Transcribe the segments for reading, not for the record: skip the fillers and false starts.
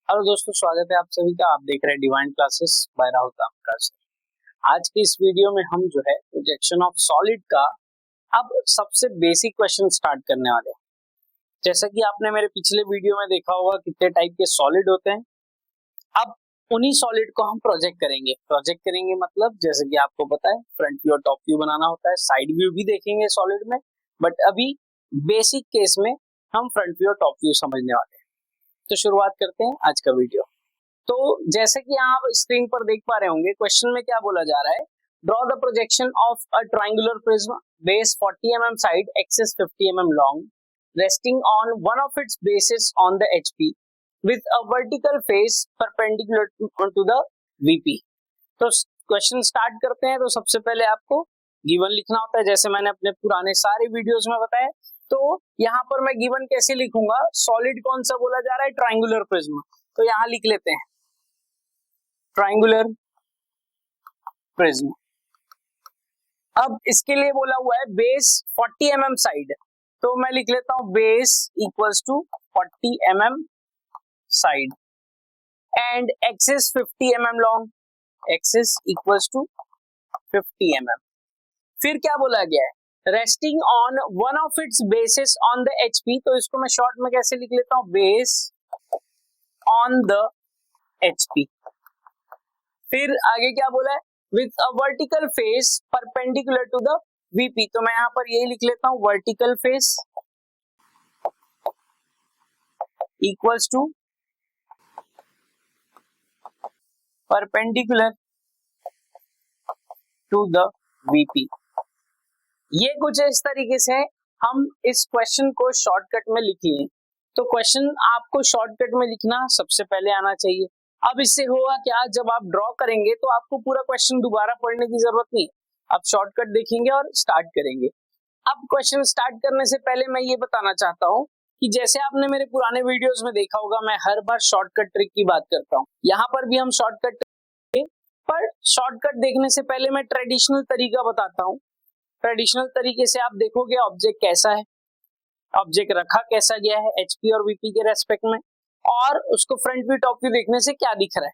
Hello दोस्तों, स्वागत है आप सभी का। आप देख रहे हैं divine classes by Rahul Tamkar sir. आज की इस वीडियो में हम जो है प्रोजेक्शन ऑफ सॉलिड का अब सबसे बेसिक क्वेश्चन स्टार्ट करने वाले हैं। जैसा कि आपने मेरे पिछले वीडियो में देखा होगा कितने टाइप के सॉलिड होते हैं। अब उन्हीं सॉलिड को हम प्रोजेक्ट करेंगे मतलब जैसे कि आपको पता है फ्रंट व्यू और टॉप व्यू बनाना होता है, साइड व्यू भी देखेंगे सॉलिड में, बट अभी बेसिक केस में हम फ्रंट व्यू और टॉप व्यू समझने वाले हैं। तो शुरुआत करते हैं आज का वीडियो। तो जैसे कि आप स्क्रीन पर देख पा रहे होंगे, क्वेश्चन में क्या बोला जा रहा है, draw the projection of a triangular prism, base 40 mm side, axis 50 mm long, resting on one of its bases on the HP with a vertical face perpendicular to the VP. तो क्वेश्चन start करते हैं। तो सबसे पहले आपको given लिखना होता है, जैसे मैंने अपने पुराने सारे वीडियोस में बताया। तो यहाँ पर मैं गिवन कैसे लिखूंगा, सॉलिड कौन सा बोला जा रहा है, ट्रायंगुलर प्रिज्म। तो यहाँ लिख लेते हैं ट्रायंगुलर प्रिज्म। अब इसके लिए बोला हुआ है बेस 40 mm साइड, तो मैं लिख लेता हूं base equals to 40 mm side and axis 50 mm long, axis equals to 50 mm। फिर क्या बोला गया है, resting on one of its bases on the HP. तो इसको मैं शॉर्ट में कैसे लिख लेता हूं, बेस ऑन द एचपी। फिर आगे क्या बोला है, with a vertical face perpendicular to the VP. तो मैं यहां पर यही लिख लेता हूं, vertical face equals to perpendicular to the VP. ये कुछ इस तरीके से हम इस क्वेश्चन को शॉर्टकट में लिख लिए। तो क्वेश्चन आपको शॉर्टकट में लिखना सबसे पहले आना चाहिए। अब इससे होगा क्या, जब आप ड्रॉ करेंगे तो आपको पूरा क्वेश्चन दोबारा पढ़ने की जरूरत नहीं, आप शॉर्टकट देखेंगे और स्टार्ट करेंगे। अब क्वेश्चन स्टार्ट करने से पहले मैं ये बताना चाहता हूँ कि जैसे आपने मेरे पुराने वीडियोस में देखा होगा, मैं हर बार शॉर्टकट ट्रिक की बात करता हूँ। यहाँ पर भी हम शॉर्टकट, पर शॉर्टकट देखने से पहले मैं ट्रेडिशनल तरीका बताता हूँ। ट्रेडिशनल तरीके से आप देखोगे ऑब्जेक्ट कैसा है, ऑब्जेक्ट रखा कैसा गया है एचपी और वीपी के रेस्पेक्ट में, और उसको फ्रंट व्यू टॉप व्यू देखने से क्या दिख रहा है।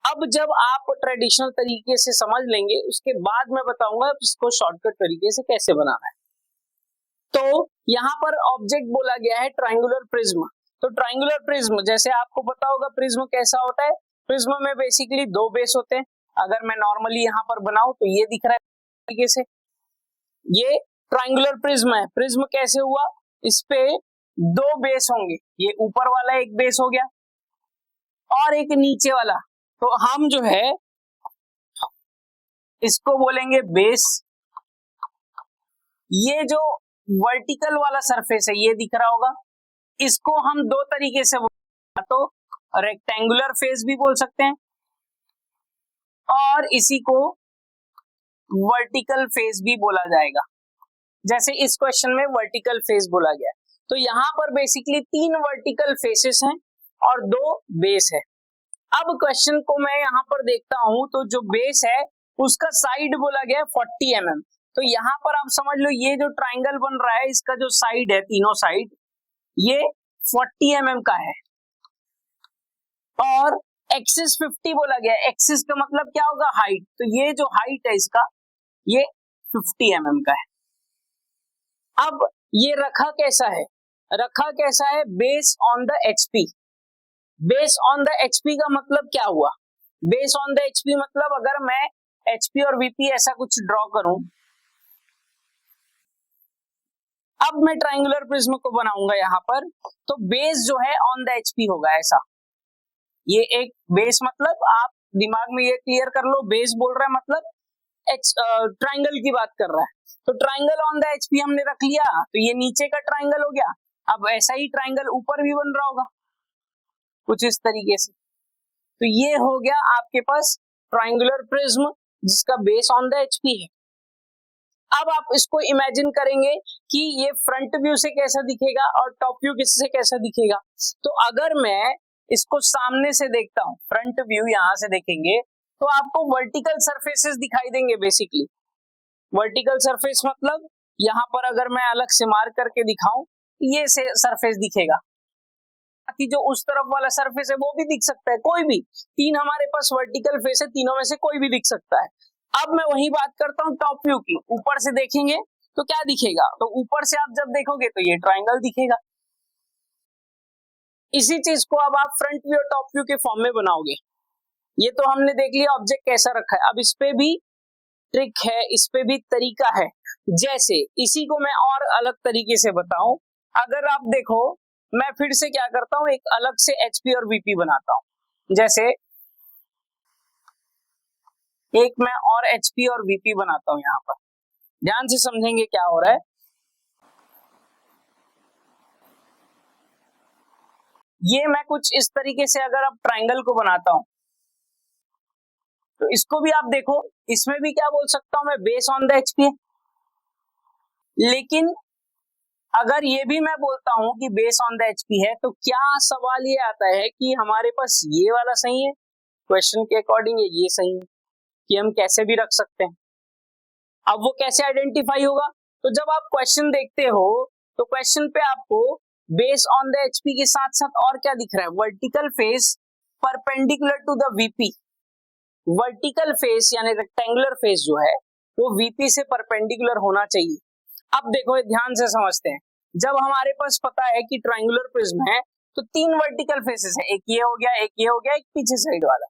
अब जब आप ट्रेडिशनल तरीके से समझ लेंगे, उसके बाद मैं बताऊंगा इसको शॉर्टकट तरीके से कैसे बनाना है। तो यहाँ पर ऑब्जेक्ट बोला गया है ट्रायंगुलर प्रिज्म। तो ट्रायंगुलर प्रिज्म, जैसे आपको पता होगा प्रिज्म कैसा होता है, प्रिज्म में बेसिकली दो बेस होते हैं। अगर मैं नॉर्मली यहाँ पर बनाऊं तो ये दिख रहा है तरीके से, ये ट्रायंगुलर प्रिज्म है। प्रिज्म कैसे हुआ, इस पे दो बेस होंगे, ये ऊपर वाला एक बेस हो गया और एक नीचे वाला। तो हम जो है इसको बोलेंगे बेस। ये जो वर्टिकल वाला सरफेस है ये दिख रहा होगा, इसको हम दो तरीके से तो रेक्टेंगुलर फेस भी बोल सकते हैं और इसी को वर्टिकल फेस भी बोला जाएगा। जैसे इस क्वेश्चन में वर्टिकल फेस बोला गया, तो यहाँ पर बेसिकली तीन वर्टिकल फेसेस हैं और दो बेस है। अब क्वेश्चन को मैं यहाँ पर देखता हूं, तो जो बेस है उसका साइड बोला गया है 40 mm। तो यहाँ पर आप समझ लो ये जो ट्राइंगल बन रहा है इसका जो साइड है, तीनों साइड ये 40 mm का है और एक्सिस 50 बोला गया है। एक्सिस का मतलब क्या होगा, हाइट। तो ये जो हाइट है इसका ये 50 mm का है। अब ये रखा कैसा है, base on the HP. Base on the HP का मतलब क्या हुआ, बेस ऑन द एचपी मतलब अगर मैं एचपी और वीपी ऐसा कुछ ड्रॉ करूं, अब मैं ट्रायंगुलर प्रिज्म को बनाऊंगा यहाँ पर, तो बेस जो है ऑन द एचपी होगा ऐसा। ये एक बेस मतलब आप दिमाग में ये क्लियर कर लो, बेस बोल रहा है मतलब ट्रायंगल की बात कर रहा है। तो ट्रायंगल ऑन द एचपी हमने रख लिया, तो ये नीचे का ट्रायंगल हो गया। अब ऐसा ही ट्रायंगल ऊपर भी बन रहा होगा कुछ इस तरीके से। तो ये हो गया आपके पास ट्रायंगुलर प्रिज्म जिसका बेस ऑन द एचपी है। अब आप इसको इमेजिन करेंगे कि ये फ्रंट व्यू से कैसा दिखेगा और टॉप व्यू किससे कैसा दिखेगा। तो अगर मैं इसको सामने से देखता हूं, फ्रंट व्यू यहां से देखेंगे तो आपको वर्टिकल सरफेसेस दिखाई देंगे। बेसिकली वर्टिकल सरफेस मतलब यहां पर अगर मैं अलग से मार्क करके दिखाऊं, ये से सरफेस दिखेगा। बाकी जो उस तरफ वाला सरफेस है वो भी दिख सकता है, कोई भी। तीन हमारे पास वर्टिकल फेस है, तीनों में से कोई भी दिख सकता है। अब मैं वही बात करता हूँ टॉप व्यू की। ऊपर से देखेंगे तो क्या दिखेगा, तो ऊपर से आप जब देखोगे तो ये ट्राइंगल दिखेगा। इसी चीज को अब आप फ्रंट व्यू और टॉप व्यू के फॉर्म में बनाओगे। ये तो हमने देख लिया ऑब्जेक्ट कैसा रखा है। अब इस पे भी ट्रिक है, इस पे भी तरीका है। जैसे इसी को मैं और अलग तरीके से बताऊं, अगर आप देखो मैं फिर से क्या करता हूं, एक अलग से एचपी और वीपी बनाता हूं। जैसे एक मैं और एचपी और वीपी बनाता हूं। यहां पर ध्यान से समझेंगे क्या हो रहा है। ये मैं कुछ इस तरीके से अगर आप ट्राइंगल को बनाता हूं तो इसको भी आप देखो, इसमें भी क्या बोल सकता हूं मैं, बेस ऑन द एचपी है। लेकिन अगर ये भी मैं बोलता हूं कि बेस ऑन द एचपी है, तो क्या सवाल ये आता है कि हमारे पास ये वाला सही है, क्वेश्चन के अकॉर्डिंग ये सही है कि हम कैसे भी रख सकते हैं। अब वो कैसे आइडेंटिफाई होगा, तो जब आप क्वेश्चन देखते हो तो क्वेश्चन पे आपको बेस ऑन द एचपी के साथ साथ और क्या दिख रहा है, vertical face perpendicular to the VP. Vertical face यानी रेक्टेंगुलर फेस जो है वो वीपी से परपेंडिकुलर होना चाहिए। अब देखो ध्यान से समझते हैं, जब हमारे पास पता है कि ट्राइंगुलर प्रिज्म है तो तीन वर्टिकल फेसेस है, एक ये हो गया, एक ये हो गया, एक पीछे साइड वाला।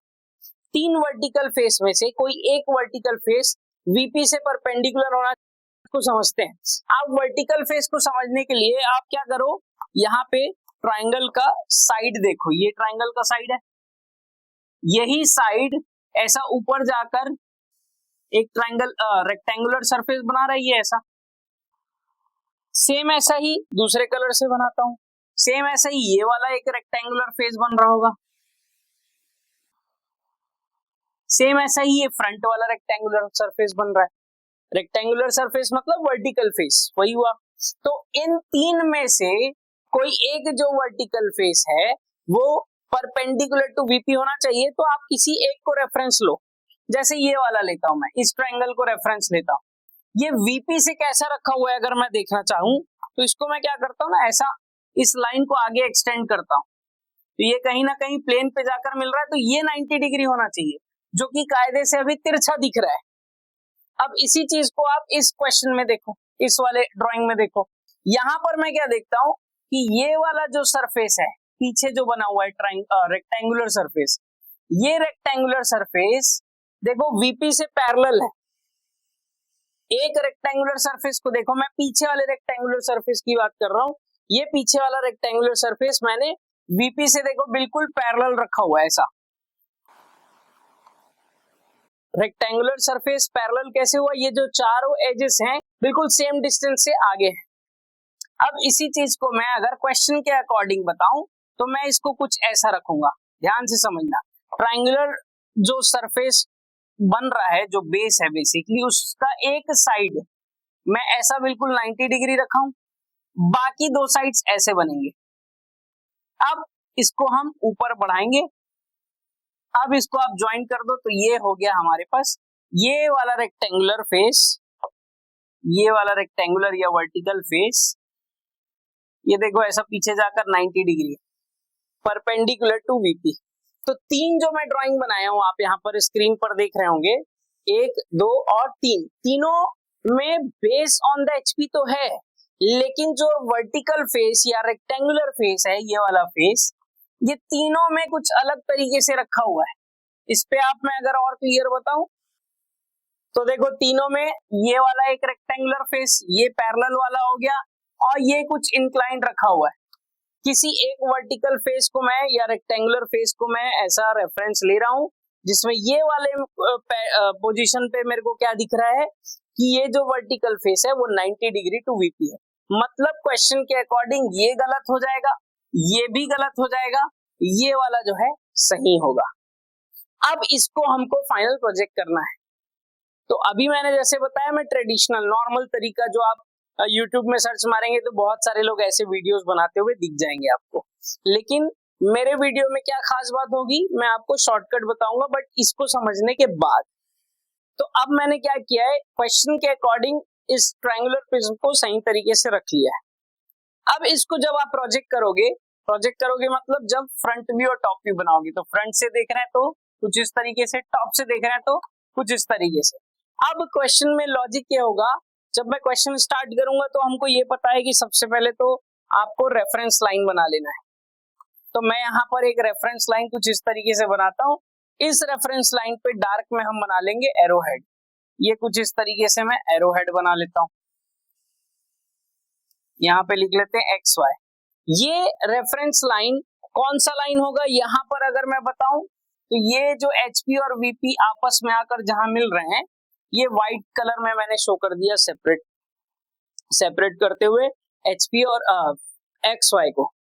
तीन वर्टिकल फेस में से कोई एक वर्टिकल फेस वीपी से परपेंडिकुलर होना को समझते हैं। आप वर्टिकल फेस को समझने के लिए आप क्या करो, यहाँ पे ट्राइंगल का साइड देखो, ये ट्राइंगल का साइड है, यही साइड ऐसा ऊपर जाकर एक ट्राइंगल रेक्टेंगुलर सरफेस बना रही है ऐसा। सेम ऐसा ही दूसरे कलर से बनाता हूं, सेम ऐसा ही ये वाला एक रेक्टेंगुलर फेस बन रहा होगा, सेम ऐसा ही ये फ्रंट वाला रेक्टेंगुलर सरफेस बन रहा है। रेक्टेंगुलर सरफेस मतलब वर्टिकल फेस, वही हुआ। तो इन तीन में से कोई एक जो वर्टिकल फेस है वो परपेंडिकुलर टू वीपी होना चाहिए। तो आप किसी एक को रेफरेंस लो, जैसे ये वाला लेता हूं मैं, इस ट्रायंगल को रेफरेंस लेता हूं। ये वीपी से कैसा रखा हुआ है अगर मैं देखना चाहूं तो इसको मैं क्या करता हूं ना, ऐसा इस लाइन को आगे एक्सटेंड करता हूं, तो ये कहीं ना कहीं प्लेन पे जाकर मिल रहा है, तो ये 90 डिग्री होना चाहिए, जो कि कायदे से अभी तिरछा दिख रहा है। अब इसी चीज को आप इस क्वेश्चन में देखो, इस वाले ड्राइंग में देखो, यहां पर मैं क्या देखता हूं कि ये वाला जो सरफेस है पीछे जो बना हुआ है रेक्टेंगुलर सरफेस, ये रेक्टेंगुलर सरफेस देखो वीपी से पैरेलल है। एक रेक्टेंगुलर सरफेस को देखो, मैं पीछे वाले रेक्टेंगुलर सरफेस की बात कर रहा हूं, ये पीछे वाला रेक्टेंगुलर सरफेस मैंने वीपी से देखो बिल्कुल पैरेलल रखा हुआ है ऐसा। रेक्टेंगुलर सरफेस पैरेलल कैसे हुआ, ये जो चारों एजेस हैं बिल्कुल सेम डिस्टेंस से आगे है। अब इसी चीज को मैं अगर क्वेश्चन के अकॉर्डिंग बताऊं तो मैं इसको कुछ ऐसा रखूंगा, ध्यान से समझना। ट्रायंगुलर जो सरफेस बन रहा है, जो बेस है बेसिकली, उसका एक साइड मैं ऐसा बिल्कुल 90 डिग्री रखा हूं, बाकी दो साइड्स ऐसे बनेंगे। अब इसको हम ऊपर बढ़ाएंगे, अब इसको आप ज्वाइन कर दो तो ये हो गया हमारे पास ये वाला रेक्टेंगुलर फेस, ये वाला रेक्टेंगुलर या वर्टिकल फेस, ये देखो ऐसा पीछे जाकर 90 डिग्री परपेंडिकुलर टू वीपी। तो तीन जो मैं ड्राइंग बनाया हूं आप यहाँ पर स्क्रीन पर देख रहे होंगे, 1, 2 और 3, तीनों में बेस ऑन द एचपी तो है, लेकिन जो वर्टिकल फेस या रेक्टेंगुलर फेस है, ये वाला फेस, ये तीनों में कुछ अलग तरीके से रखा हुआ है। इस पे आप मैं अगर और क्लियर बताऊं तो देखो तीनों में ये वाला एक रेक्टेंगुलर फेस ये पैरेलल वाला हो गया, और ये कुछ इंक्लाइंड रखा हुआ है। किसी एक वर्टिकल फेस को मैं या रेक्टेंगुलर फेस को मैं ऐसा रेफरेंस ले रहा हूं जिसमें ये वाले पोजीशन पे मेरे को क्या दिख रहा है कि ये जो वर्टिकल फेस है वो 90 डिग्री टू वीपी है। मतलब क्वेश्चन के अकॉर्डिंग ये गलत हो जाएगा, ये भी गलत हो जाएगा, ये वाला जो है सही होगा। अब इसको हमको फाइनल प्रोजेक्ट करना है। तो अभी मैंने जैसे बताया, मैं ट्रेडिशनल नॉर्मल तरीका, जो आप YouTube में सर्च मारेंगे तो बहुत सारे लोग ऐसे वीडियोस बनाते हुए दिख जाएंगे आपको, लेकिन मेरे वीडियो में क्या खास बात होगी, मैं आपको शॉर्टकट बताऊंगा बट इसको समझने के बाद। तो अब मैंने क्या किया है, क्वेश्चन के अकॉर्डिंग इस ट्रायंगुलर प्रिज्म को सही तरीके से रख लिया है। अब इसको जब आप प्रोजेक्ट करोगे, प्रोजेक्ट करोगे मतलब जब फ्रंट व्यू और टॉप व्यू बनाओगे, तो फ्रंट से देख रहे हैं तो कुछ इस तरीके से, टॉप से देख रहे हैं तो कुछ इस तरीके से। अब क्वेश्चन में लॉजिक क्या होगा, जब मैं क्वेश्चन स्टार्ट करूंगा तो हमको ये पता है कि सबसे पहले तो आपको रेफरेंस लाइन बना लेना है। तो मैं यहाँ पर एक रेफरेंस लाइन कुछ इस तरीके से बनाता हूँ। इस रेफरेंस लाइन पे डार्क में हम बना लेंगे एरो हेड। ये कुछ इस तरीके से मैं एरो हेड बना लेता हूँ। यहाँ पे लिख लेते हैं एक्स वाई। ये रेफरेंस लाइन कौन सा लाइन होगा, यहाँ पर अगर मैं बताऊं तो ये जो एचपी और वीपी आपस में आकर जहां मिल रहे हैं, ये व्हाइट कलर में मैंने शो कर दिया सेपरेट करते हुए एचपी और एक्स वाई को।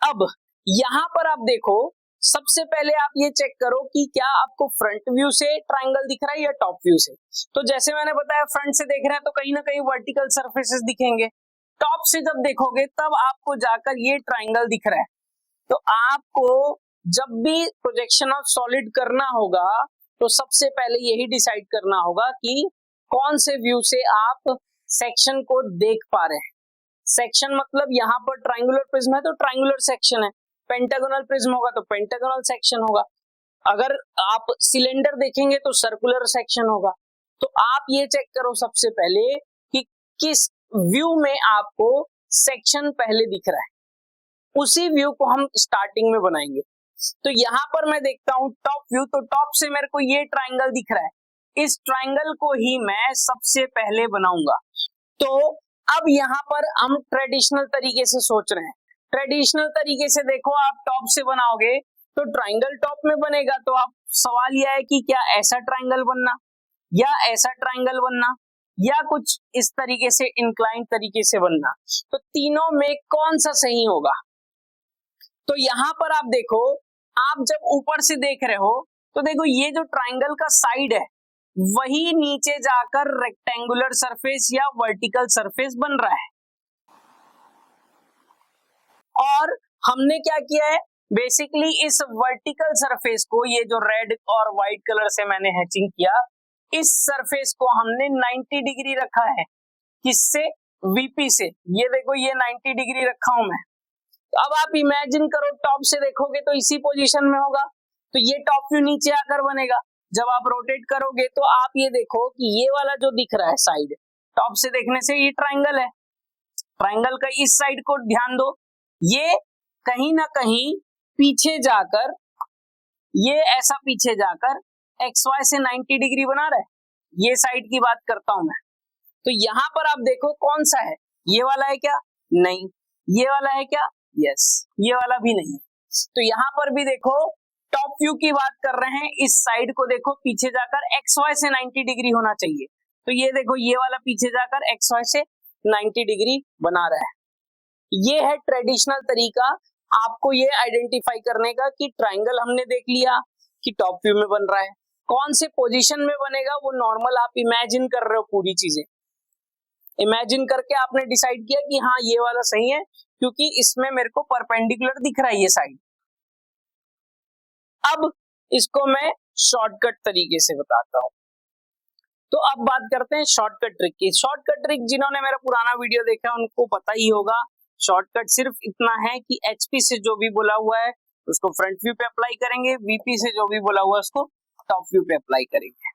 अब यहाँ पर आप देखो, सबसे पहले आप ये चेक करो कि क्या आपको फ्रंट व्यू से ट्राइंगल दिख रहा है या टॉप व्यू से। तो जैसे मैंने बताया फ्रंट से देख रहे हैं तो कहीं ना कहीं वर्टिकल सरफेसेस दिखेंगे, टॉप से जब देखोगे तब आपको जाकर ये ट्राइंगल दिख रहा है। तो आपको जब भी प्रोजेक्शन ऑफ सॉलिड करना होगा तो सबसे पहले यही डिसाइड करना होगा कि कौन से व्यू से आप सेक्शन को देख पा रहे हैं। सेक्शन मतलब यहाँ पर ट्राइंगुलर प्रिज्म है तो ट्राइंगुलर सेक्शन है, पेंटागोनल प्रिज्म होगा तो पेंटागोनल सेक्शन होगा, अगर आप सिलेंडर देखेंगे तो सर्कुलर सेक्शन होगा। तो आप ये चेक करो सबसे पहले कि किस व्यू में आपको सेक्शन पहले दिख रहा है, उसी व्यू को हम स्टार्टिंग में बनाएंगे। तो यहाँ पर मैं देखता हूं टॉप व्यू, तो टॉप से मेरे को ये ट्राइंगल दिख रहा है, इस ट्राइंगल को ही मैं सबसे पहले बनाऊंगा। तो अब यहाँ पर हम ट्रेडिशनल तरीके से सोच रहे हैं। ट्रेडिशनल तरीके से देखो, आप टॉप से बनाओगे तो ट्राइंगल टॉप में बनेगा, तो आप सवाल यह है कि क्या ऐसा ट्राइंगल बनना या ऐसा ट्राइंगल बनना या कुछ इस तरीके से इंक्लाइन तरीके से बनना, तो तीनों में कौन सा सही होगा। तो यहाँ पर आप देखो, आप जब ऊपर से देख रहे हो तो देखो ये जो ट्राइंगल का साइड है वही नीचे जाकर रेक्टेंगुलर सरफेस या वर्टिकल सरफेस बन रहा है। और हमने क्या किया है, बेसिकली इस वर्टिकल सरफेस को, ये जो रेड और व्हाइट कलर से मैंने हैचिंग किया, इस सरफेस को हमने 90 डिग्री रखा है। किससे, वीपी से। ये देखो ये 90 डिग्री रखा हूं मैं। तो अब आप इमेजिन करो टॉप से देखोगे तो इसी पोजीशन में होगा, तो ये टॉप व्यू नीचे आकर बनेगा। जब आप रोटेट करोगे तो आप ये देखो कि ये वाला जो दिख रहा है साइड, टॉप से देखने से ये ट्राइंगल है, ट्राइंगल का इस साइड को ध्यान दो, ये कहीं ना कहीं पीछे जाकर, ये ऐसा पीछे जाकर एक्स वाई से 90 डिग्री बना रहा है। ये साइड की बात करता हूं मैं। तो यहां पर आप देखो कौन सा है, ये वाला है क्या, नहीं। ये वाला है क्या, यस। ये वाला भी नहीं। तो यहां पर भी देखो टॉप व्यू की बात कर रहे हैं, इस साइड को देखो पीछे जाकर एक्स वाई से 90 डिग्री होना चाहिए। तो ये देखो ये वाला पीछे जाकर एक्स वाई से 90 डिग्री बना रहा है। ये है ट्रेडिशनल तरीका आपको ये आइडेंटिफाई करने का कि ट्राइंगल हमने देख लिया कि टॉप व्यू में बन रहा है, कौन से पोजीशन में बनेगा वो नॉर्मल आप इमेजिन कर रहे हो। पूरी चीजें इमेजिन करके आपने डिसाइड किया कि हाँ ये वाला सही है क्योंकि इसमें मेरे को परपेंडिकुलर दिख रहा है ये साइड। अब इसको मैं शॉर्टकट तरीके से बताता हूं। तो अब बात करते हैं शॉर्टकट ट्रिक की। शॉर्टकट ट्रिक जिन्होंने मेरा पुराना वीडियो देखा है उनको पता ही होगा। शॉर्टकट सिर्फ इतना है कि एचपी से जो भी बोला हुआ है उसको फ्रंट व्यू पे अप्लाई करेंगे, वीपी से जो भी बोला हुआ है उसको टॉप व्यू पे अप्लाई करेंगे,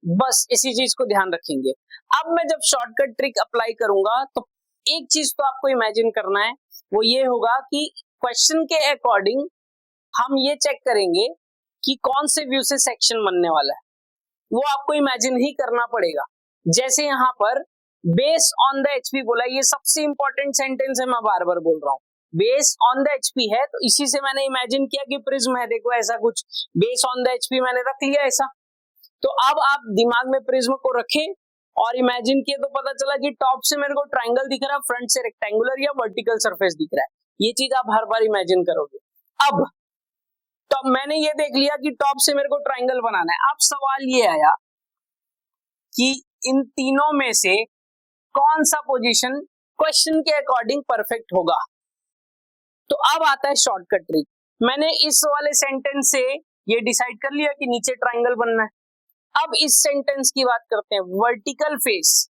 बस इसी चीज को ध्यान रखेंगे। अब मैं जब शॉर्टकट ट्रिक अप्लाई करूंगा तो एक चीज तो आपको इमेजिन करना है, वो ये होगा कि क्वेश्चन के अकॉर्डिंग हम ये चेक करेंगे कि कौन से व्यू से सेक्शन बनने वाला है, वो आपको इमेजिन ही करना पड़ेगा। जैसे यहाँ पर बेस ऑन द एचपी बोला, ये सबसे इंपॉर्टेंट सेंटेंस है, मैं बार बार बोल रहा हूँ। बेस ऑन द एचपी है तो इसी से मैंने इमेजिन किया कि प्रिज्म है, देखो ऐसा कुछ बेस ऑन द एचपी मैंने रख लिया ऐसा। तो अब आप दिमाग में प्रिज्म को रखें और इमेजिन किए तो पता चला कि टॉप से मेरे को ट्राइंगल दिख रहा है, फ्रंट से रेक्टेंगुलर या वर्टिकल सरफेस दिख रहा है। ये चीज आप हर बार इमेजिन करोगे। अब तो मैंने ये देख लिया कि टॉप से मेरे को ट्राइंगल बनाना है। अब सवाल ये आया कि इन तीनों में से कौन सा पोजीशन क्वेश्चन के अकॉर्डिंग परफेक्ट होगा। तो अब आता है शॉर्टकट ट्रिक। मैंने इस वाले सेंटेंस से ये डिसाइड कर लिया कि नीचे ट्राइंगल बनना है। अब इस सेंटेंस की बात करते हैं, vertical face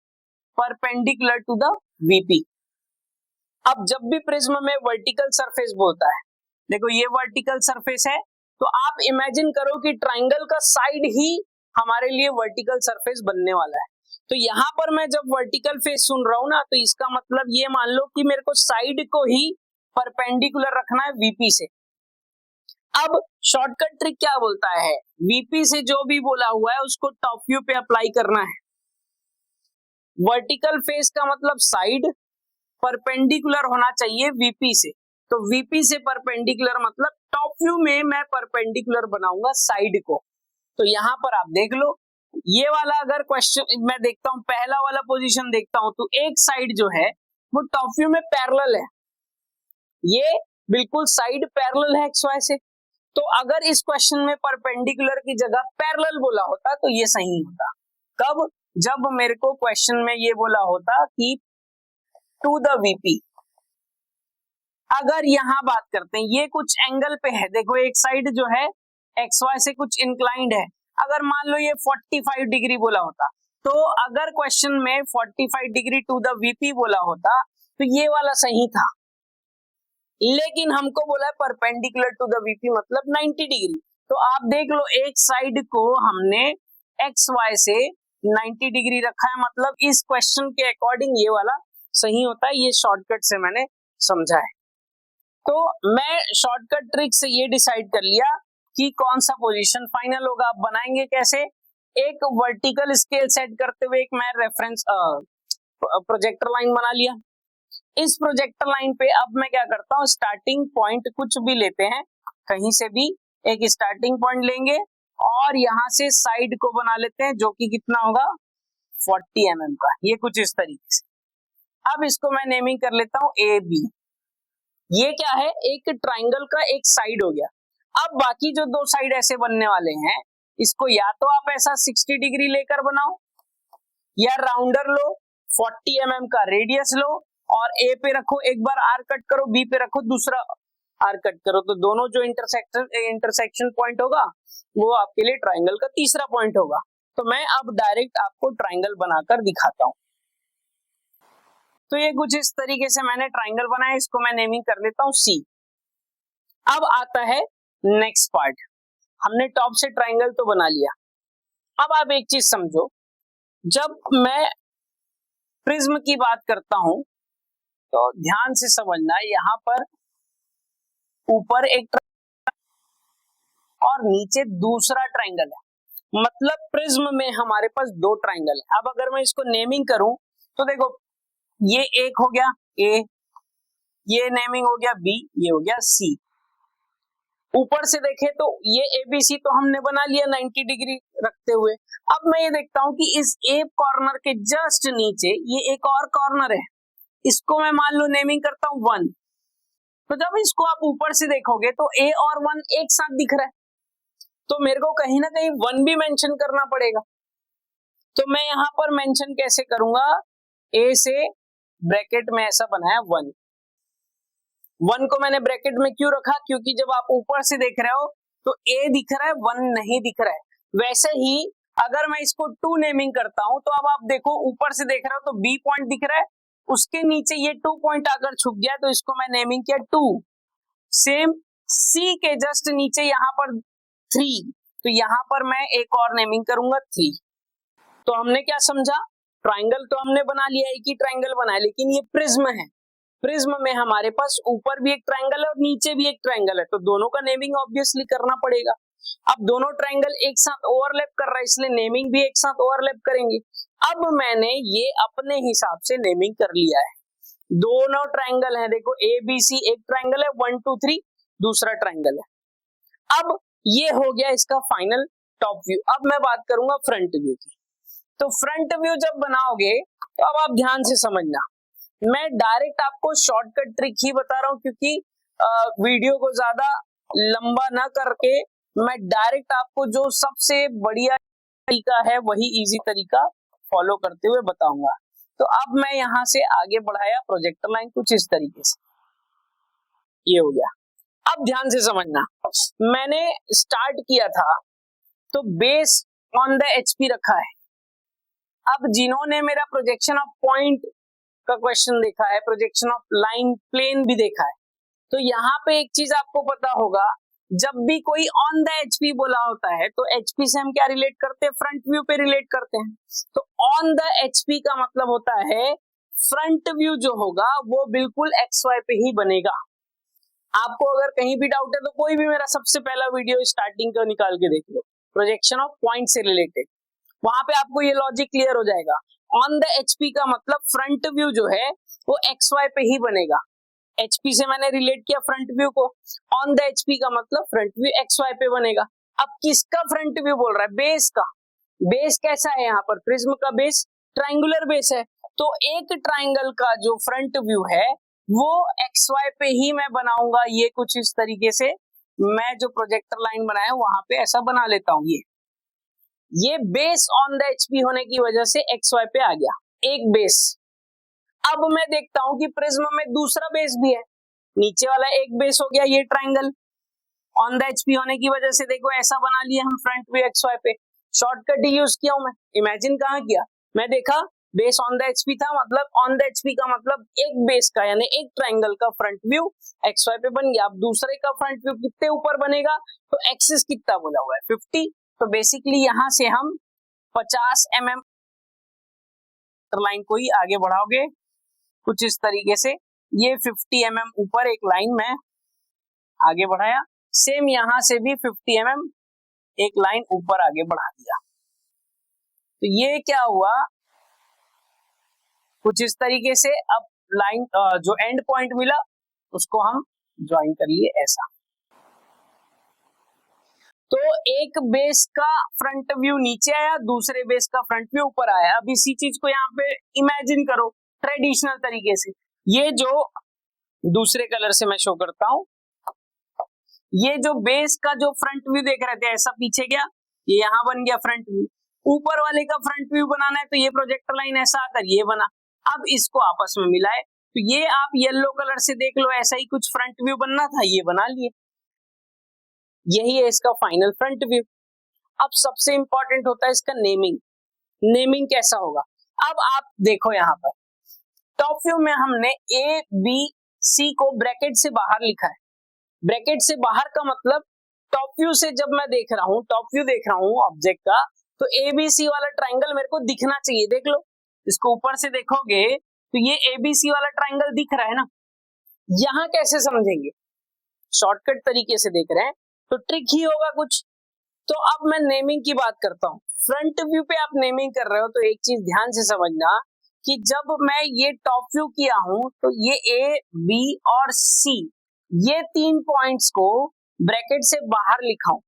perpendicular to the VP. अब जब भी प्रिज्म में वर्टिकल सरफेस बोलता है, देखो ये वर्टिकल सरफेस है, तो आप इमेजिन करो कि ट्राइंगल का साइड ही हमारे लिए वर्टिकल सरफेस बनने वाला है। तो यहाँ पर मैं जब वर्टिकल फेस सुन रहा हूं ना, तो इसका मतलब ये मान लो कि मेरे को साइड को ही परपेंडिकुलर रखना है वीपी से। अब शॉर्टकट ट्रिक क्या बोलता है, वीपी से जो भी बोला हुआ है उसको टॉप व्यू पे अप्लाई करना है। वर्टिकल फेस का मतलब साइड, परपेंडिकुलर होना चाहिए वीपी से, तो वीपी से परपेंडिकुलर मतलब टॉप व्यू में मैं परपेंडिकुलर बनाऊंगा साइड को। तो यहाँ पर आप देख लो, ये वाला अगर क्वेश्चन मैं देखता हूं, पहला वाला पोजीशन देखता हूं, तो एक साइड जो है वो टॉप व्यू में पैरेलल है, ये बिल्कुल साइड पैरेलल है एक्स वाई से। तो अगर इस क्वेश्चन में परपेंडिकुलर की जगह पैरेलल बोला होता तो ये सही होता। कब? जब मेरे को क्वेश्चन में ये बोला होता कि टू द वीपी। अगर यहाँ बात करते हैं, ये कुछ एंगल पे है, देखो एक साइड जो है एक्स वाई से कुछ इंक्लाइंड है, अगर मान लो ये 45 डिग्री बोला होता, तो अगर क्वेश्चन में 45 डिग्री टू द वीपी बोला होता तो ये वाला सही था, लेकिन हमको बोला है परपेंडिकुलर टू द वीपी मतलब 90 डिग्री। तो आप देख लो, एक साइड को हमने एक्स वाई से 90 डिग्री रखा है, मतलब इस क्वेश्चन के अकॉर्डिंग ये वाला सही होता है। ये शॉर्टकट से मैंने समझा है। तो मैं शॉर्टकट ट्रिक से ये डिसाइड कर लिया कि कौन सा पोजीशन फाइनल होगा। आप बनाएंगे कैसे, एक वर्टिकल स्केल सेट करते हुए एक मैं रेफरेंस प्रोजेक्टर लाइन बना लिया। इस प्रोजेक्टर लाइन पे अब मैं क्या करता हूँ, स्टार्टिंग पॉइंट कुछ भी लेते हैं, कहीं से भी एक स्टार्टिंग पॉइंट लेंगे और यहाँ से साइड को बना लेते हैं, जो कि कितना होगा 40 mm का, ये कुछ इस तरीके से। अब इसको मैं नेमिंग कर लेता हूँ ए बी। ये क्या है, एक ट्राइंगल का एक साइड हो गया। अब बाकी जो दो साइड ऐसे बनने वाले हैं, इसको या तो आप ऐसा 60 डिग्री लेकर बनाओ, या राउंडर लो, 40 mm का रेडियस लो और ए पे रखो, एक बार आर कट करो, बी पे रखो, दूसरा आर कट करो, तो दोनों जो इंटरसेक्शन पॉइंट होगा वो आपके लिए ट्राइंगल का तीसरा पॉइंट होगा। तो मैं अब डायरेक्ट आपको ट्राइंगल बनाकर दिखाता हूं। तो ये कुछ इस तरीके से मैंने ट्राइंगल बनाया, इसको मैं नेमिंग कर लेता हूं सी। अब आता है नेक्स्ट पार्ट, हमने टॉप से ट्राइंगल तो बना लिया। अब आप एक चीज समझो, जब मैं प्रिज्म की बात करता हूं तो ध्यान से समझना, यहां पर ऊपर एक और नीचे दूसरा ट्राइंगल है, मतलब प्रिज्म में हमारे पास दो ट्राइंगल है। अब अगर मैं इसको नेमिंग करूं तो देखो, ये एक हो गया ए, ये नेमिंग हो गया बी, ये हो गया सी। ऊपर से देखें तो ये एबीसी तो हमने बना लिया 90 डिग्री रखते हुए। अब मैं ये देखता हूं कि इस ए कॉर्नर के जस्ट नीचे ये एक और कॉर्नर है, इसको मैं मान लो नेमिंग करता हूं 1। तो जब इसको आप ऊपर से देखोगे तो ए और 1 एक साथ दिख रहा है, तो मेरे को कहीं ना कहीं 1 भी मेंशन करना पड़ेगा। तो मैं यहां पर मेंशन कैसे करूंगा, ए से ब्रैकेट में ऐसा बनाया 1। 1 को मैंने ब्रैकेट में क्यों रखा, क्योंकि जब आप ऊपर से देख रहे हो तो ए दिख रहा है, 1 नहीं दिख रहा है। वैसे ही अगर मैं इसको 2 नेमिंग करता हूं तो अब आप देखो, ऊपर से देख रहे हो तो बी पॉइंट दिख रहा है, उसके नीचे ये 2 पॉइंट आकर छुप गया, तो इसको मैं नेमिंग किया 2। सेम सी के जस्ट नीचे यहाँ पर 3, तो यहाँ पर मैं एक और नेमिंग करूंगा 3। तो हमने क्या समझा, ट्राइंगल तो हमने बना लिया, एक ही ट्राइंगल बनाया, लेकिन ये प्रिज्म है। प्रिज्म में हमारे पास ऊपर भी एक ट्राइंगल है और नीचे भी एक ट्राइंगल है, तो दोनों का नेमिंग ऑब्वियसली करना पड़ेगा। अब दोनों ट्राइंगल एक साथ ओवरलैप कर रहा है, इसलिए नेमिंग भी एक साथ ओवरलैप करेंगे। अब मैंने ये अपने हिसाब से नेमिंग कर लिया है। दोनों ट्राइंगल है, देखो ए बी सी, एक ट्राइंगल है 1 2 3, दूसरा ट्राइंगल है। अब ये हो गया इसका फाइनल टॉप व्यू। अब मैं बात करूंगा फ्रंट व्यू की। तो फ्रंट व्यू जब बनाओगे तो अब आप ध्यान से समझना, मैं डायरेक्ट आपको शॉर्टकट ट्रिक ही बता रहा हूं, क्योंकि वीडियो को ज्यादा लंबा ना करके मैं डायरेक्ट आपको जो सबसे बढ़िया तरीका है वही इजी तरीका फॉलो करते हुए बताऊंगा। तो अब मैं यहां से आगे बढ़ाया प्रोजेक्टर लाइन कुछ इस तरीके से, ये हो गया। अब ध्यान से समझना, मैंने स्टार्ट किया था तो बेस ऑन द एचपी रखा है। अब जिन्होंने मेरा प्रोजेक्शन ऑफ पॉइंट का क्वेश्चन देखा है, प्रोजेक्शन ऑफ लाइन प्लेन भी देखा है। तो यहाँ पे एक चीज आपको पता होगा, जब भी कोई ऑन द एचपी बोला होता है तो एचपी से हम क्या रिलेट करते हैं, फ्रंट व्यू पे रिलेट करते हैं। तो ऑन द एचपी का मतलब होता है फ्रंट व्यू जो होगा वो बिल्कुल एक्स वाई पे ही बनेगा। आपको अगर कहीं भी डाउट है तो कोई भी मेरा सबसे पहला वीडियो स्टार्टिंग का निकाल के देख लो, प्रोजेक्शन ऑफ पॉइंट से रिलेटेड, वहां पे आपको ये लॉजिक क्लियर हो जाएगा। ऑन द एचपी का मतलब फ्रंट व्यू जो है वो एक्स वाई पे ही बनेगा। एचपी से मैंने रिलेट किया फ्रंट व्यू को, ऑन द एचपी का मतलब फ्रंट व्यू एक्स वाई पे बनेगा। अब किसका फ्रंट व्यू बोल रहा है, बेस का। बेस कैसा है, यहाँ पर प्रिज्म का बेस ट्राइंगुलर बेस है, तो एक ट्राइंगल का जो फ्रंट व्यू है वो एक्स वाई पे ही मैं बनाऊंगा। ये कुछ इस तरीके से मैं जो प्रोजेक्टर लाइन बनाया वहां पे ऐसा बना लेता हूं। ये बेस ऑन द एचपी होने की वजह से एक्स वाई पे आ गया एक बेस। अब मैं देखता हूं कि प्रिज्म में दूसरा बेस भी है, नीचे वाला एक बेस हो गया ये ट्राइंगल, ऑन द एचपी होने की वजह से देखो ऐसा बना लिया हम फ्रंट व्यू एक्स वाई पे। शॉर्टकट ही यूज किया हूं मैं, इमेजिन कहां किया, मैं देखा बेस ऑन द एचपी था, मतलब ऑन द एचपी का मतलब एक बेस का यानी एक ट्राइंगल का फ्रंट व्यू एक्स वाई पे बन गया। अब दूसरे का फ्रंट व्यू कितने ऊपर बनेगा, तो एक्सिस कितना बोला हुआ है 50, तो बेसिकली यहां से हम 50 mm लाइन को ही आगे बढ़ाओगे कुछ इस तरीके से, ये 50 mm ऊपर एक लाइन में आगे बढ़ाया, सेम यहां से भी 50 mm एक लाइन ऊपर आगे बढ़ा दिया। तो ये क्या हुआ कुछ इस तरीके से। अब लाइन जो एंड पॉइंट मिला उसको हम ज्वाइन कर लिए ऐसा। तो एक बेस का फ्रंट व्यू नीचे आया, दूसरे बेस का फ्रंट व्यू ऊपर आया। अब इसी चीज को यहाँ पे इमेजिन करो ट्रेडिशनल तरीके से, ये जो दूसरे कलर से मैं शो करता हूं, ये जो बेस का जो फ्रंट व्यू देख रहे थे ऐसा पीछे गया, ये यहां बन गया फ्रंट व्यू। ऊपर वाले का फ्रंट व्यू बनाना है तो ये प्रोजेक्टर लाइन ऐसा आकर ये बना। अब इसको आपस में मिलाए तो ये आप येलो कलर से देख लो, ऐसा ही कुछ फ्रंट व्यू बनना था, ये बना लिए। यही है इसका फाइनल फ्रंट व्यू। अब सबसे इंपॉर्टेंट होता है इसका नेमिंग। नेमिंग कैसा होगा, अब आप देखो यहाँ पर टॉप व्यू में हमने ए बी सी को ब्रैकेट से बाहर लिखा है। ब्रैकेट से बाहर का मतलब टॉप व्यू से जब मैं देख रहा हूं, टॉप व्यू देख रहा हूं ऑब्जेक्ट का, तो एबीसी वाला ट्राइंगल मेरे को दिखना चाहिए। देख लो, इसको ऊपर से देखोगे तो ये एबीसी वाला ट्राइंगल दिख रहा है ना। यहां कैसे समझेंगे, शॉर्टकट तरीके से देख रहे हैं तो ट्रिक ही होगा कुछ। तो अब मैं नेमिंग की बात करता हूं। फ्रंट व्यू पे आप नेमिंग कर रहे हो तो एक चीज ध्यान से समझना कि जब मैं ये टॉप व्यू किया हूं तो ये ए बी और सी ये 3 पॉइंट्स को ब्रैकेट से बाहर लिखा हूं,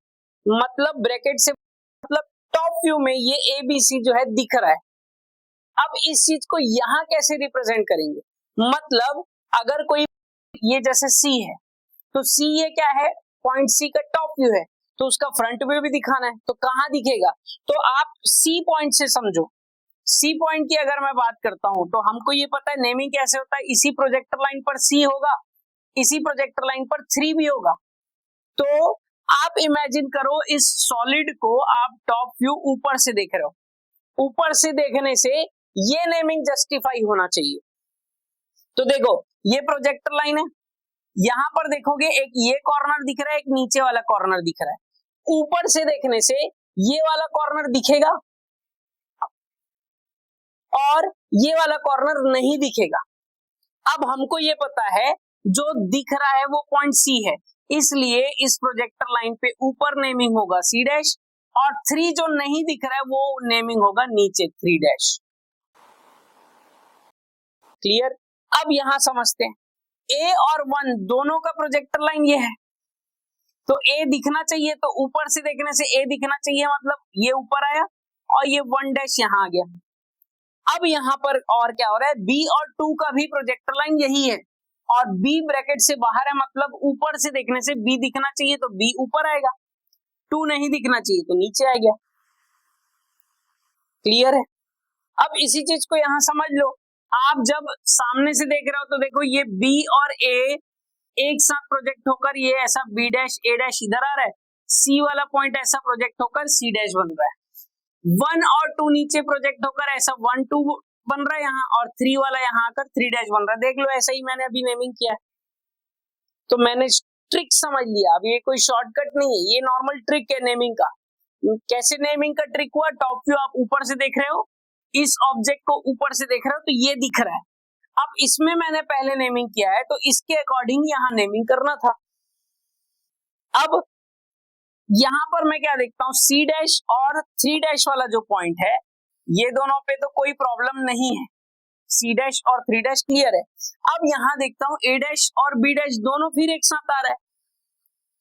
मतलब ब्रैकेट से मतलब टॉप व्यू में ये ए बी सी जो है दिख रहा है। अब इस चीज को यहां कैसे रिप्रेजेंट करेंगे, मतलब अगर कोई ये जैसे सी है तो सी ये क्या है, पॉइंट सी का टॉप व्यू है, तो उसका फ्रंट व्यू भी दिखाना है, तो कहां दिखेगा, तो आप सी पॉइंट से समझो। सी पॉइंट की अगर मैं बात करता हूं तो हमको ये पता है नेमिंग कैसे होता है, इसी प्रोजेक्टर लाइन पर सी होगा, इसी प्रोजेक्टर लाइन पर 3 भी होगा। तो आप इमेजिन करो इस सॉलिड को आप टॉप व्यू ऊपर से देख रहे हो, ऊपर से देखने से ये नेमिंग जस्टिफाई होना चाहिए। तो देखो ये प्रोजेक्टर लाइन है, यहां पर देखोगे एक ये कॉर्नर दिख रहा है, एक नीचे वाला कॉर्नर दिख रहा है। ऊपर से देखने से ये वाला कॉर्नर दिखेगा और ये वाला कॉर्नर नहीं दिखेगा। अब हमको ये पता है जो दिख रहा है वो पॉइंट सी है, इसलिए इस प्रोजेक्टर लाइन पे ऊपर नेमिंग होगा सी डैश और 3 जो नहीं दिख रहा है वो नेमिंग होगा नीचे 3 डैश। क्लियर। अब यहां समझते हैं ए और 1 दोनों का प्रोजेक्टर लाइन ये है, तो ए दिखना चाहिए, तो ऊपर से देखने से ए दिखना चाहिए, मतलब ये ऊपर आया और ये 1 डैश यहां आ गया। अब यहां पर और क्या हो रहा है, बी और 2 का भी प्रोजेक्टर लाइन यही है और बी ब्रैकेट से बाहर है, मतलब ऊपर से देखने से बी दिखना चाहिए तो बी ऊपर आएगा, 2 नहीं दिखना चाहिए तो नीचे आ गया। क्लियर है। अब इसी चीज को यहां समझ लो, आप जब सामने से देख रहे हो तो देखो ये बी और ए एक साथ प्रोजेक्ट होकर ये ऐसा बी डैश ए डैश इधर आ रहा है, सी वाला पॉइंट ऐसा प्रोजेक्ट होकर सी डैश बन रहा है, 1 और 2 नीचे प्रोजेक्ट होकर ऐसा 1 2 बन रहा है यहाँ और 3 वाला यहाँ आकर 3 डैश बन रहा है। देख लो ऐसा ही मैंने अभी नेमिंग किया है, तो मैंने ट्रिक समझ लिया। अब ये कोई शॉर्टकट नहीं है, ये नॉर्मल ट्रिक है नेमिंग का। कैसे नेमिंग का ट्रिक हुआ? टॉप व्यू आप ऊपर से देख रहे हो, इस ऑब्जेक्ट को ऊपर से देख रहे हो तो ये दिख रहा है। अब इसमें मैंने पहले नेमिंग किया है तो इसके अकॉर्डिंग यहाँ नेमिंग करना था। अब यहाँ पर मैं क्या देखता हूँ, C डैश और 3 डैश वाला जो पॉइंट है, ये दोनों पे तो कोई प्रॉब्लम नहीं है, C डैश और 3 डैश क्लियर है। अब यहाँ देखता हूँ A डैश और B डैश दोनों फिर एक साथ आ रहा है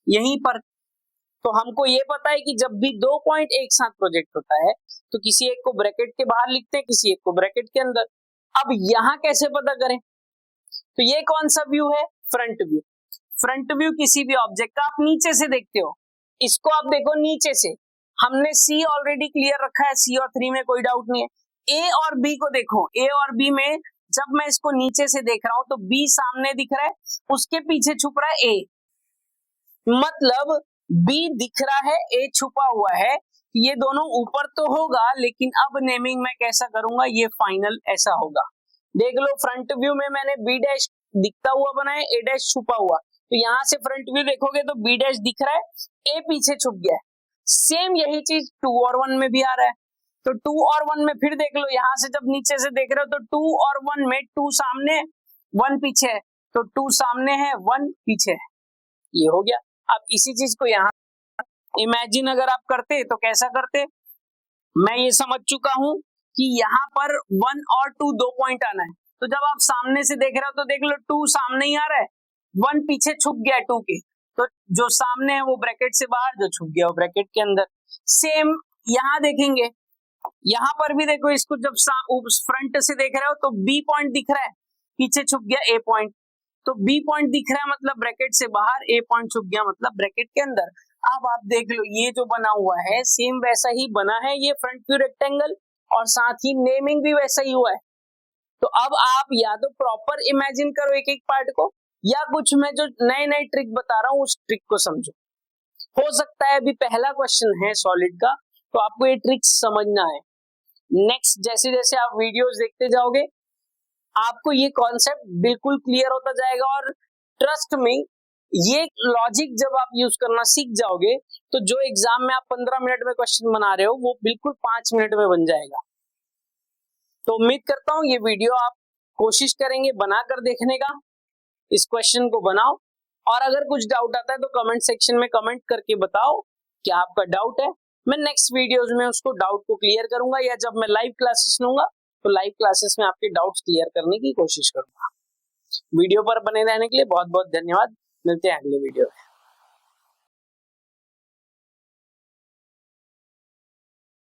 यहीं पर। तो हमको ये पता है कि जब भी 2 पॉइंट एक साथ प्रोजेक्ट होता है तो किसी एक को ब्रैकेट के बाहर लिखते हैं, किसी एक को ब्रैकेट के अंदर। अब यहाँ कैसे पता करें? तो ये कौन सा व्यू है? Front view. फ्रंट व्यू किसी भी ऑब्जेक्ट का आप नीचे से देखते हो, इसको आप देखो नीचे से। हमने C ऑलरेडी क्लियर रखा है, C और 3 में कोई डाउट नहीं है। A और B को देखो, A और B में जब मैं इसको नीचे से देख रहा हूं तो B सामने दिख रहा है, उसके पीछे छुप रहा है A, मतलब B दिख रहा है, A छुपा हुआ है। ये दोनों ऊपर तो होगा, लेकिन अब नेमिंग मैं कैसा करूंगा, ये फाइनल ऐसा होगा। देख लो फ्रंट व्यू में मैंने B डैश दिखता हुआ बनाया, A डैश छुपा हुआ, तो यहां से फ्रंट व्यू देखोगे तो B डैश दिख रहा है, A पीछे छुप गया है। सेम यही चीज 2 और 1 में भी आ रहा है। तो 2 और 1 में फिर देख लो, यहां से जब नीचे से देख रहे हो तो 2 और 1 में 2 सामने 1 पीछे है, तो 2 सामने है 1 पीछे है, ये हो गया। अब इसी चीज को यहाँ इमेजिन अगर आप करते तो कैसा करते? मैं ये समझ चुका हूं कि यहाँ पर 1 और 2 दो पॉइंट आना है, तो जब आप सामने से देख रहे हो तो देख लो 2 सामने ही आ रहा है, 1 पीछे छुप गया 2 के, तो जो सामने है वो ब्रैकेट से बाहर, जो छुप गया वो ब्रैकेट के अंदर। सेम यहाँ देखेंगे, यहाँ पर भी देखो, इसको जब फ्रंट से देख रहे हो तो B पॉइंट दिख रहा है, पीछे छुप गया A पॉइंट, तो B पॉइंट दिख रहा है मतलब ब्रैकेट से बाहर, A पॉइंट छुप गया मतलब ब्रैकेट के अंदर। अब आप देख लो ये जो बना हुआ है सेम वैसा ही बना है, ये फ्रंट व्यू रेक्टेंगल, और साथ ही नेमिंग भी वैसा ही हुआ है। तो अब आप या तो प्रॉपर इमेजिन करो एक एक पार्ट को, या कुछ मैं जो नए नए ट्रिक बता रहा हूँ उस ट्रिक को समझो। हो सकता है अभी पहला क्वेश्चन है सॉलिड का, तो आपको ये ट्रिक समझना है। नेक्स्ट जैसे जैसे आप वीडियोस देखते जाओगे आपको ये कॉन्सेप्ट बिल्कुल क्लियर होता जाएगा, और ट्रस्ट में ये लॉजिक जब आप यूज करना सीख जाओगे तो जो एग्जाम में आप 15 मिनट में क्वेश्चन बना रहे हो वो बिल्कुल 5 मिनट में बन जाएगा। तो उम्मीद करता हूं ये वीडियो आप कोशिश करेंगे बनाकर देखने का, इस क्वेश्चन को बनाओ, और अगर कुछ डाउट आता है तो कमेंट सेक्शन में कमेंट करके बताओ क्या आपका डाउट है। मैं नेक्स्ट वीडियोस में उसको डाउट को क्लियर करूंगा, या जब मैं लाइव क्लासेस लूंगा तो लाइव क्लासेस में आपके डाउट्स क्लियर करने की कोशिश करूंगा। वीडियो पर बने रहने के लिए बहुत बहुत धन्यवाद। मिलते हैं अगले वीडियो में।